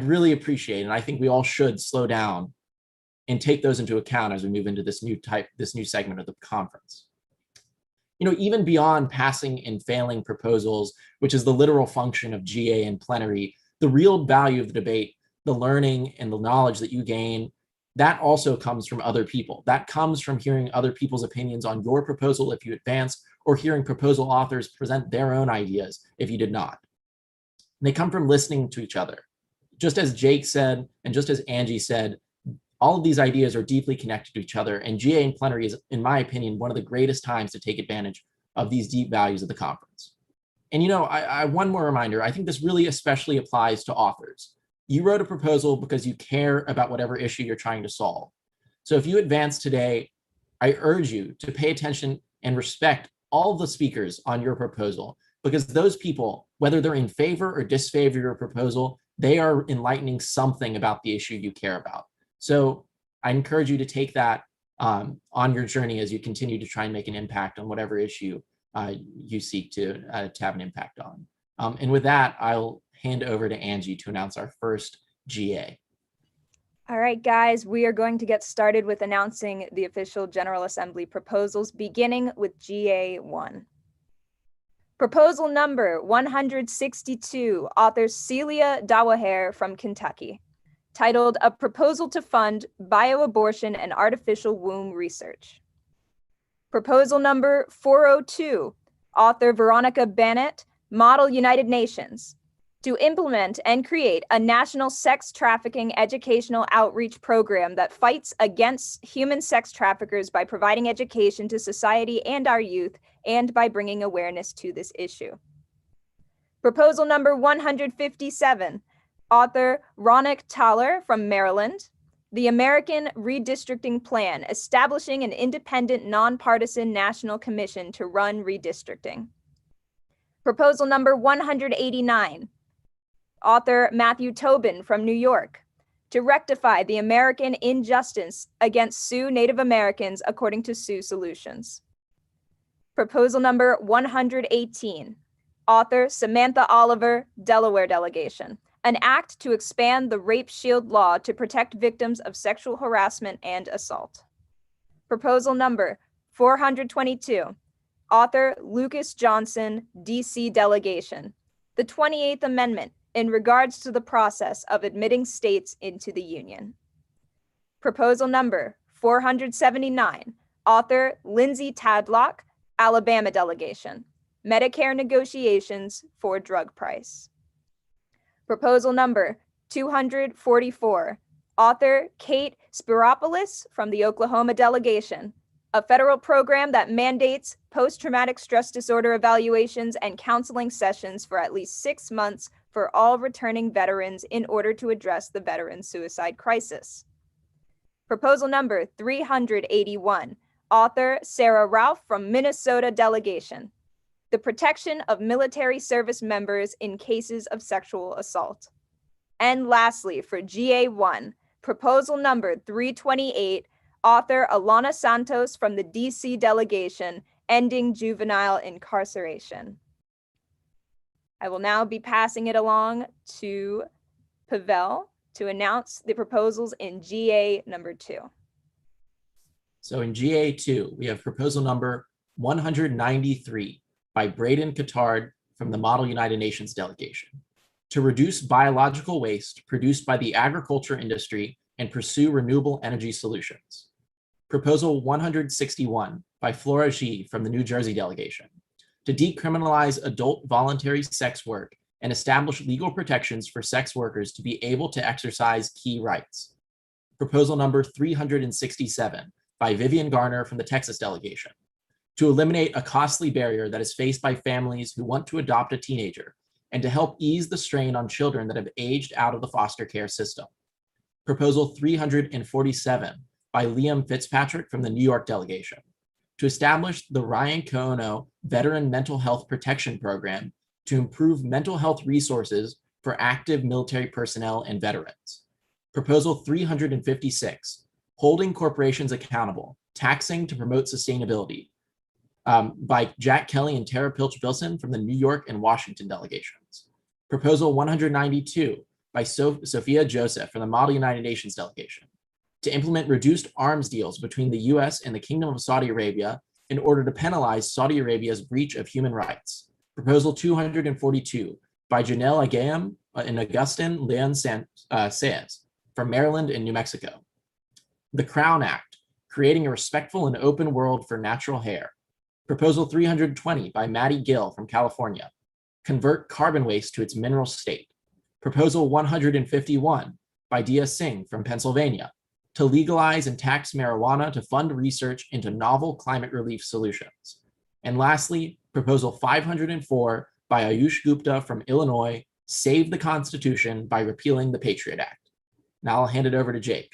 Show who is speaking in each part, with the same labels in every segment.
Speaker 1: really appreciate, and I think we all should slow down and take those into account as we move into this new segment of the conference. Even beyond passing and failing proposals, which is the literal function of GA and plenary, the real value of the debate, the learning and the knowledge that you gain, that also comes from other people. That comes from hearing other people's opinions on your proposal if you advance, or hearing proposal authors present their own ideas if you did not. And they come from listening to each other. Just as Jake said, and just as Angie said, all of these ideas are deeply connected to each other, and GA and plenary is, in my opinion, one of the greatest times to take advantage of these deep values of the conference. And one more reminder, I think this really especially applies to authors. You wrote a proposal because you care about whatever issue you're trying to solve. So if you advance today, I urge you to pay attention and respect all the speakers on your proposal, because those people, whether they're in favor or disfavor of your proposal, they are enlightening something about the issue you care about. So I encourage you to take that on your journey as you continue to try and make an impact on whatever issue you seek to have an impact on. And with that, I'll hand over to Angie to announce our first GA.
Speaker 2: All right, guys, we are going to get started with announcing the official General Assembly proposals, beginning with GA1. Proposal number 162, author Celia Dawaher from Kentucky, titled A Proposal to Fund Bioabortion and Artificial Womb Research. Proposal number 402, author Veronica Bennett, Model United Nations, to implement and create a national sex trafficking educational outreach program that fights against human sex traffickers by providing education to society and our youth, and by bringing awareness to this issue. Proposal number 157, author Ronak Thaler from Maryland, the American Redistricting Plan, establishing an independent, nonpartisan national commission to run redistricting. Proposal number 189, author Matthew Tobin from New York, to rectify the American injustice against Sioux Native Americans according to Sioux Solutions. Proposal number 118, author Samantha Oliver, Delaware Delegation, an act to expand the Rape Shield law to protect victims of sexual harassment and assault. Proposal number 422, author Lucas Johnson, DC Delegation, the 28th Amendment in regards to the process of admitting states into the Union. Proposal number 479, author Lindsay Tadlock, Alabama Delegation, Medicare negotiations for drug price. Proposal number 244, author Kate Spiropoulos from the Oklahoma Delegation, a federal program that mandates post-traumatic stress disorder evaluations and counseling sessions for at least 6 months for all returning veterans in order to address the veteran suicide crisis. Proposal number 381, author Sarah Ralph from Minnesota Delegation, the protection of military service members in cases of sexual assault. And lastly, for GA1, proposal number 328, author Alana Santos from the DC Delegation, ending juvenile incarceration. I will now be passing it along to Pavel to announce the proposals in GA number 2.
Speaker 1: So in GA2, we have proposal number 193 by Braden Cotard from the Model United Nations Delegation, to reduce biological waste produced by the agriculture industry and pursue renewable energy solutions. Proposal 161 by Flora G from the New Jersey Delegation, to decriminalize adult voluntary sex work and establish legal protections for sex workers to be able to exercise key rights. Proposal number 367 by Vivian Garner from the Texas Delegation, to eliminate a costly barrier that is faced by families who want to adopt a teenager and to help ease the strain on children that have aged out of the foster care system. Proposal 347 by Liam Fitzpatrick from the New York Delegation, to establish the Ryan Cona Veteran Mental Health Protection Program to improve mental health resources for active military personnel and veterans. Proposal 356, holding corporations accountable, taxing to promote sustainability, by Jack Kelly and Tara Pilch-Bilson from the New York and Washington delegations. Proposal 192 by Sophia Joseph from the Model United Nations delegation to implement reduced arms deals between the US and the Kingdom of Saudi Arabia in order to penalize Saudi Arabia's breach of human rights. Proposal 242 by Janelle Agayam and Augustin Leon Saez from Maryland and New Mexico. The Crown Act, creating a respectful and open world for natural hair. Proposal 320 by Maddie Gill from California. Convert carbon waste to its mineral state. Proposal 151 by Dia Singh from Pennsylvania, to legalize and tax marijuana to fund research into novel climate relief solutions. And lastly, Proposal 504 by Ayush Gupta from Illinois, save the Constitution by repealing the Patriot Act. Now I'll hand it over to Jake.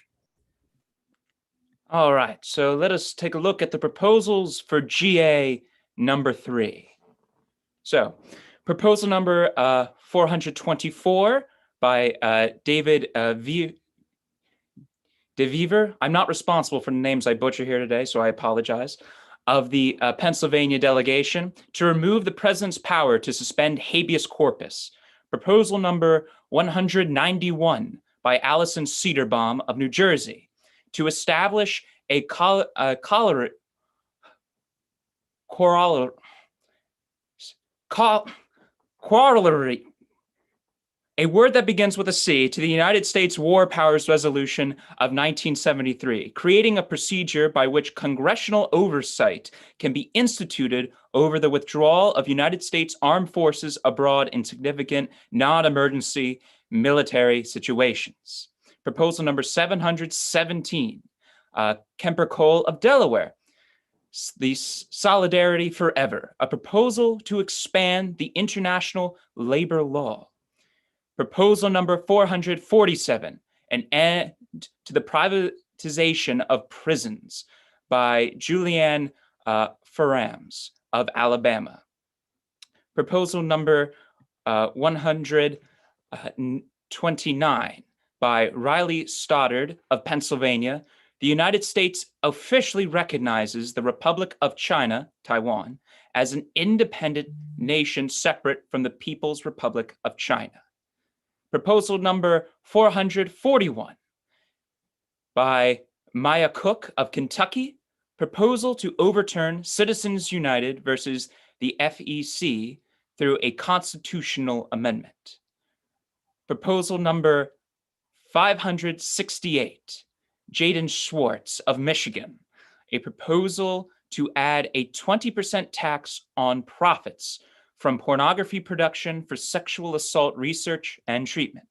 Speaker 3: All right, so let us take a look at the proposals for GA number 3. So, proposal number 424 by David DeVever. I'm not responsible for the names I butcher here today, so I apologize. Of the Pennsylvania delegation to remove the president's power to suspend habeas corpus. Proposal number 191 by Allison Cedarbaum of New Jersey to establish a corollary a word that begins with a C, to the United States War Powers Resolution of 1973, creating a procedure by which congressional oversight can be instituted over the withdrawal of United States armed forces abroad in significant non-emergency military situations. Proposal number 717, Kemper Cole of Delaware, the Solidarity Forever, a proposal to expand the international labor law. Proposal number 447, an end to the privatization of prisons by Julianne Farams of Alabama. Proposal number 129 by Riley Stoddard of Pennsylvania. The United States officially recognizes the Republic of China, Taiwan, as an independent nation separate from the People's Republic of China. Proposal number 441 by Maya Cook of Kentucky, proposal to overturn Citizens United versus the FEC through a constitutional amendment. Proposal number 568, Jaden Schwartz of Michigan, a proposal to add a 20% tax on profits from pornography production for sexual assault research and treatment.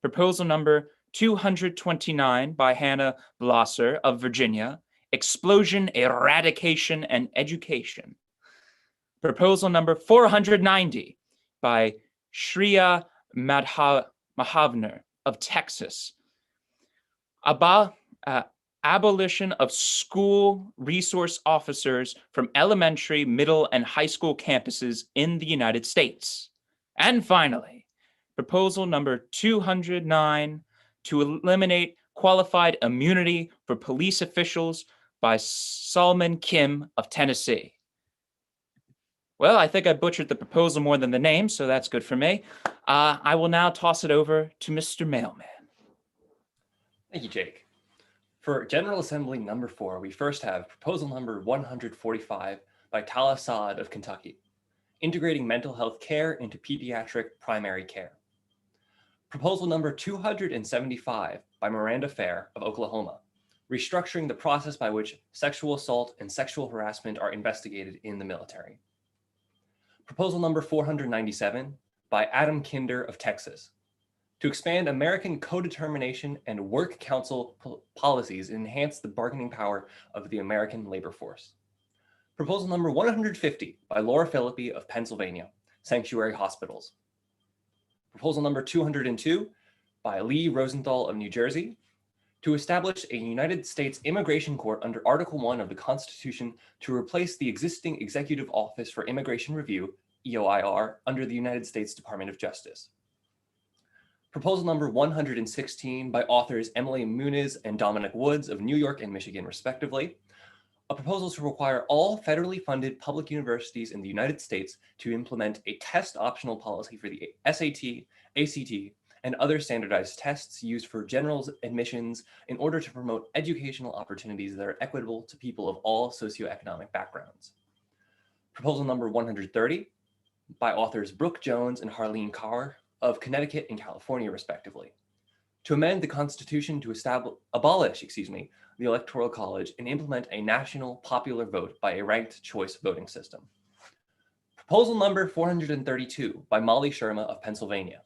Speaker 3: Proposal number 229 by Hannah Blosser of Virginia, explosion, eradication, and education. Proposal number 490 by Shreya Mahavner of Texas, abolition of school resource officers from elementary, middle, and high school campuses in the United States. And finally, proposal number 209 to eliminate qualified immunity for police officials by Solomon Kim of Tennessee. Well, I think I butchered the proposal more than the name, so that's good for me. I will now toss it over to Mr. Mailman.
Speaker 4: Thank you, Jake. For General Assembly number 4, we first have proposal number 145 by Tala Saad of Kentucky, integrating mental health care into pediatric primary care. Proposal number 275 by Miranda Fair of Oklahoma, restructuring the process by which sexual assault and sexual harassment are investigated in the military. Proposal number 497 by Adam Kinder of Texas, to expand American co-determination and work council policies and enhance the bargaining power of the American labor force. Proposal number 150 by Laura Philippi of Pennsylvania, sanctuary hospitals. Proposal number 202 by Lee Rosenthal of New Jersey, to establish a United States Immigration Court under Article 1 of the Constitution to replace the existing Executive Office for Immigration Review, EOIR, under the United States Department of Justice. Proposal number 116 by authors Emily Muniz and Dominic Woods of New York and Michigan, respectively, a proposal to require all federally funded public universities in the United States to implement a test optional policy for the SAT, ACT, and other standardized tests used for general admissions in order to promote educational opportunities that are equitable to people of all socioeconomic backgrounds. Proposal number 130 by authors Brooke Jones and Harleen Carr of Connecticut and California, respectively, to amend the Constitution to abolish the Electoral College and implement a national popular vote by a ranked choice voting system. Proposal number 432 by Molly Sherma of Pennsylvania,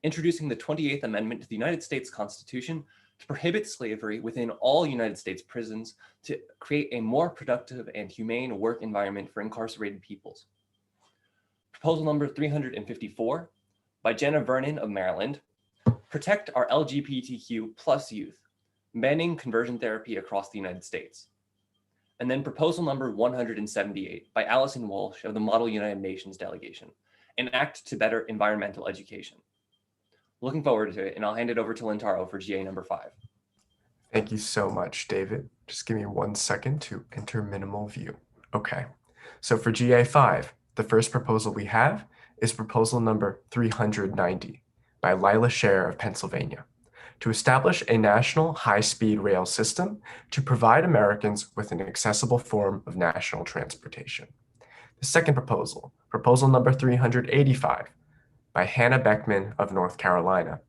Speaker 4: introducing the 28th Amendment to the United States Constitution to prohibit slavery within all United States prisons to create a more productive and humane work environment for incarcerated peoples. Proposal number 354 by Jenna Vernon of Maryland, protect our LGBTQ plus youth, banning conversion therapy across the United States. And then proposal number 178 by Allison Walsh of the Model United Nations delegation, an act to better environmental education. Looking forward to it, and I'll hand it over to Lintaro for GA number 5.
Speaker 5: Thank you so much, David. Just give me 1 second to enter minimal view. Okay, so for GA5, the first proposal we have is proposal number 390 by Lila Scher of Pennsylvania, to establish a national high-speed rail system to provide Americans with an accessible form of national transportation. The second proposal, proposal number 385 by Hannah Beckman of North Carolina,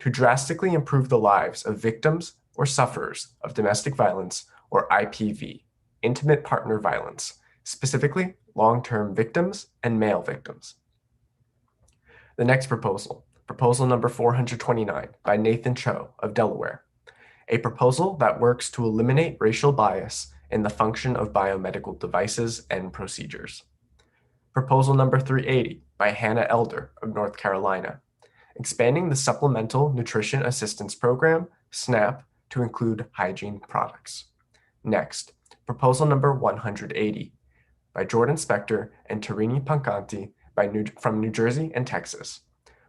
Speaker 5: to drastically improve the lives of victims or sufferers of domestic violence or IPV, intimate partner violence, specifically long-term victims and male victims. The next proposal, proposal number 429 by Nathan Cho of Delaware, a proposal that works to eliminate racial bias in the function of biomedical devices and procedures. Proposal number 380 by Hannah Elder of North Carolina, expanding the Supplemental Nutrition Assistance Program, SNAP, to include hygiene products. Next, proposal number 180 by Jordan Spector and Tarini Pancanti from New Jersey and Texas,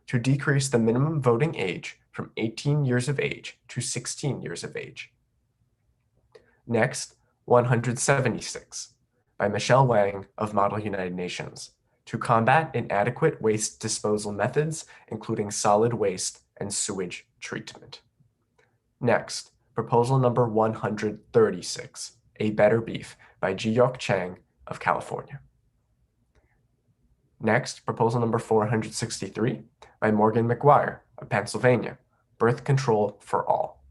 Speaker 5: to decrease the minimum voting age from 18 years of age to 16 years of age. Next, 176 by Michelle Wang of Model United Nations, to combat inadequate waste disposal methods, including solid waste and sewage treatment. Next, proposal number 136, A Better Beef by Ji-Yok Chang of California. Next, proposal number 463 by Morgan McGuire of Pennsylvania, Birth Control for All.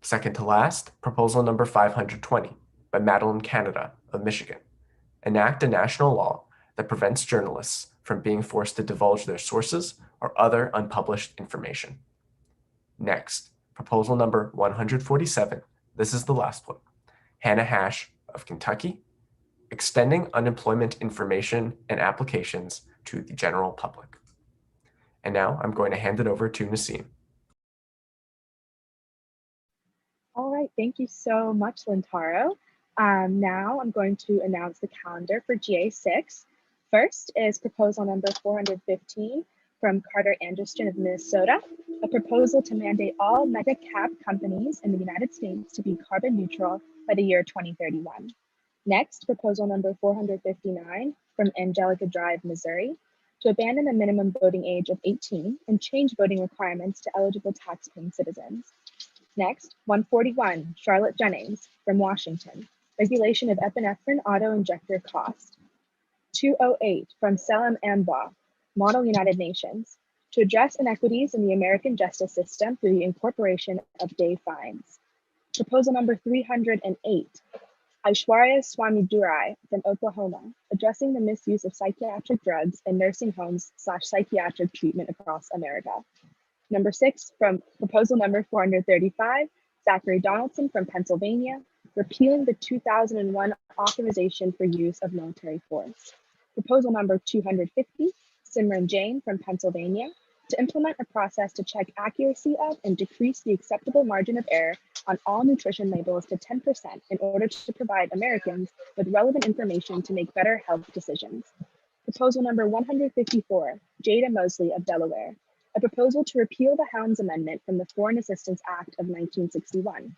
Speaker 5: Second to last, proposal number 520 by Madeline Canada of Michigan, enact a national law that prevents journalists from being forced to divulge their sources or other unpublished information. Next, proposal number 147, this is the last one, Hannah Hash of Kentucky, extending unemployment information and applications to the general public. And now I'm going to hand it over to Nasim.
Speaker 6: All right, thank you so much, Lintaro. Now I'm going to announce the calendar for GA6. First is proposal number 415 from Carter Anderson of Minnesota, a proposal to mandate all mega cap companies in the United States to be carbon neutral by the year 2031. Next, proposal number 459 from Angelica Drive, Missouri, to abandon the minimum voting age of 18 and change voting requirements to eligible tax-paying citizens. Next, 141, Charlotte Jennings from Washington, regulation of epinephrine auto-injector cost. 208 from Selim Ambaugh, Model United Nations, to address inequities in the American justice system through the incorporation of day fines. Proposal number 308, Aishwarya Swamidurai from Oklahoma, addressing the misuse of psychiatric drugs in nursing homes / psychiatric treatment across America. Number 6, from proposal number 435, Zachary Donaldson from Pennsylvania, repealing the 2001 authorization for use of military force. Proposal number 250, Simran Jain from Pennsylvania, to implement a process to check accuracy of and decrease the acceptable margin of error on all nutrition labels to 10% in order to provide Americans with relevant information to make better health decisions. Proposal number 154, Jada Mosley of Delaware, a proposal to repeal the Helms Amendment from the Foreign Assistance Act of 1961.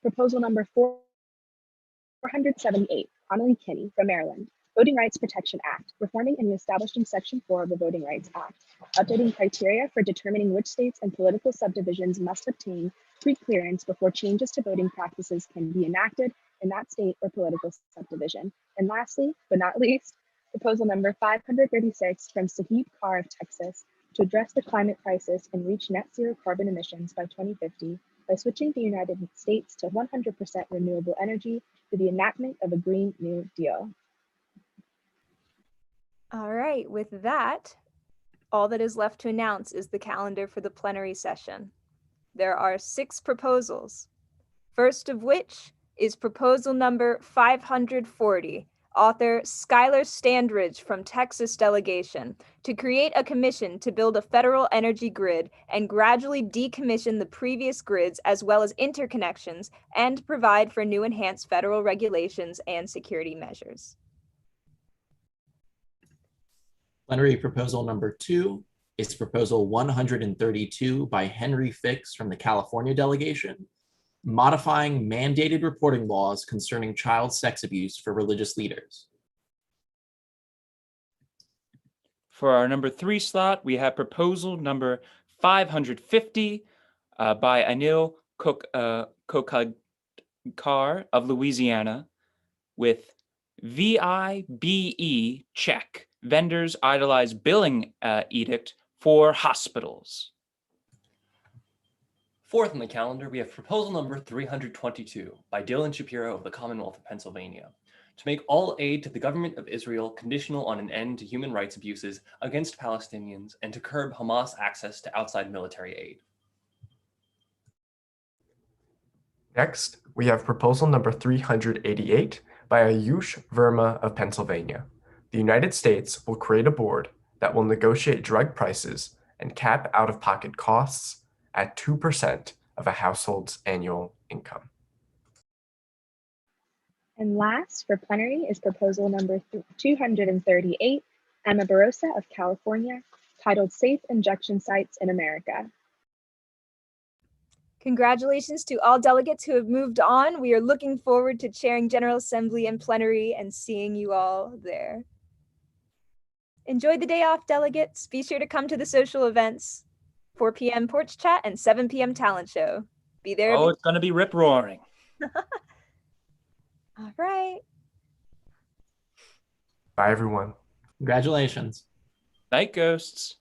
Speaker 6: Proposal number 478, Amelie Kinney from Maryland, Voting Rights Protection Act, reforming and reestablishing Section 4 of the Voting Rights Act, updating criteria for determining which states and political subdivisions must obtain pre-clearance before changes to voting practices can be enacted in that state or political subdivision. And lastly, but not least, proposal number 536 from Sahib Carr of Texas to address the climate crisis and reach net zero carbon emissions by 2050 by switching the United States to 100% renewable energy through the enactment of a Green New Deal.
Speaker 2: All right, with that, all that is left to announce is the calendar for the plenary session. There are 6 proposals. First of which is proposal number 540, author Skylar Standridge from Texas delegation, to create a commission to build a federal energy grid and gradually decommission the previous grids as well as interconnections and provide for new enhanced federal regulations and security measures.
Speaker 1: Plenary proposal number 2 is proposal 132 by Henry Fix from the California delegation, modifying mandated reporting laws concerning child sex abuse for religious leaders.
Speaker 3: For our number 3 slot, we have proposal number 550 by Anil Kokadkar of Louisiana with VIBE check, vendors idolize billing edict for hospitals.
Speaker 4: Fourth on the calendar, we have proposal number 322 by Dylan Shapiro of the Commonwealth of Pennsylvania to make all aid to the government of Israel conditional on an end to human rights abuses against Palestinians and to curb Hamas access to outside military aid.
Speaker 5: Next, we have proposal number 388 by Ayush Verma of Pennsylvania. The United States will create a board that will negotiate drug prices and cap out-of-pocket costs at 2% of a household's annual income.
Speaker 6: And last for plenary is proposal number 238, Emma Barosa of California, titled Safe Injection Sites in America.
Speaker 2: Congratulations to all delegates who have moved on. We are looking forward to chairing General Assembly and plenary and seeing you all there. Enjoy the day off, delegates. Be sure to come to the social events, 4 p.m. porch chat and 7 p.m. talent show. Be there.
Speaker 3: Oh, it's going to be rip-roaring.
Speaker 2: All right.
Speaker 5: Bye, everyone.
Speaker 1: Congratulations.
Speaker 3: Night ghosts.